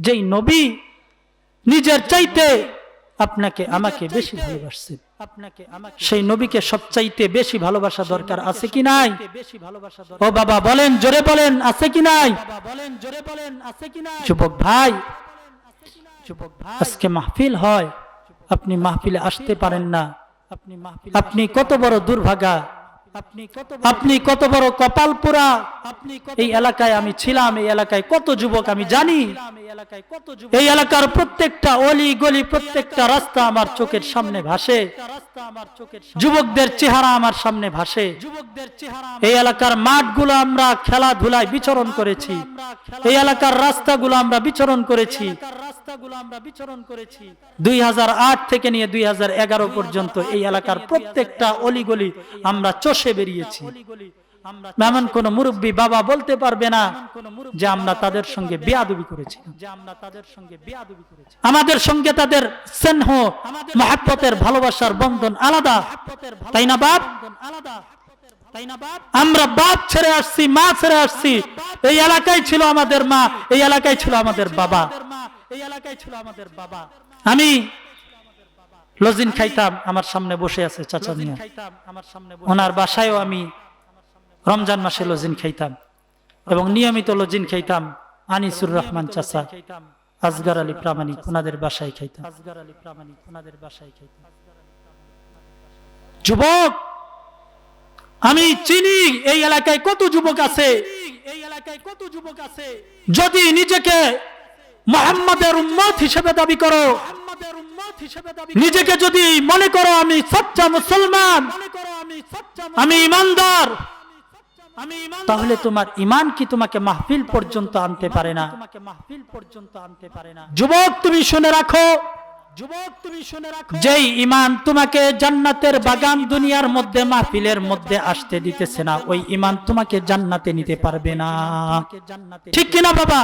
যেই নবী নিজের চাইতে আপনাকে আমাকে বেশি ভালোবাসছেন, সেই নবীকে সবচাইতে বেশি ভালোবাসা দরকার আছে কি নাই? ও বাবা বলেন, জোরে বলেন, আছে কি নাই? যুবক ভাই, আজকে মাহফিল হয়, আপনি মাহফিলে আসতে পারেন না, আপনি কত বড় দুর্ভাগা, আপনি কত বড় কপাল পোড়া। এই এলাকায় আমি ছিলাম, এই এলাকায় কত যুবক আমি জানি, এই এলাকার প্রত্যেকটা অলি গলি, প্রত্যেকটা রাস্তা আমার চোখের সামনে ভাসে, যুবকদের চেহারা আমার সামনে ভাসে। এই এলাকার মাঠগুলো আমরা খেলাধুলায় বিচরণ করেছি, এই এলাকার রাস্তাগুলো আমরা বিচরণ করেছি। 2008 থেকে নিয়ে 2011 পর্যন্ত এই এলাকার প্রত্যেকটা অলিগলি আমরা চষে বেরিয়েছি। এমন কোন মুরব্বী বাবা বলতে পারবে না যে আমরা তাদের সঙ্গে বেয়াদবি করেছি। আমাদের সঙ্গে তাদের স্নেহ মহব্বতের ভালোবাসার বন্ধন আলাদা, তাই না বাপ? আমরা বাপ ছেড়ে আসছি, মা ছেড়ে আসছি, এই এলাকায় ছিল আমাদের মা, এই এলাকায় ছিল আমাদের বাবা। আমি লজিন খাইতাম, আমার সামনে বসে আছে চাচা মিয়া, ওনার বাসায়ও আমি রমজান মাসে লজিন খাইতাম এবং নিয়মিত লজিন খাইতাম। আনিসুর রহমান চাচা, আসগার আলী প্রামাণিক, ওনাদের বাসায় খাইতাম। যুবক আমি চিনি এই এলাকায় কত যুবক আছে, যদি নিজেকে মুহাম্মাদের উম্মত হিসেবে দাবি করো, নিজেকে যদি মনে করো আমি সচ্চা মুসলমান, আমি ইমানদার, তাহলে তোমার ইমান কি তোমাকে মাহফিল পর্যন্ত আনতে পারে না। যুবক তুমি শুনে রাখো, যেই ইমান তোমাকে জান্নাতের বাগান দুনিয়ার মধ্যে মাহফিলের মধ্যে আসতে দিতেছে না, ওই ইমান তোমাকে জান্নাতে নিতে পারবে না। ঠিক কিনা বাবা?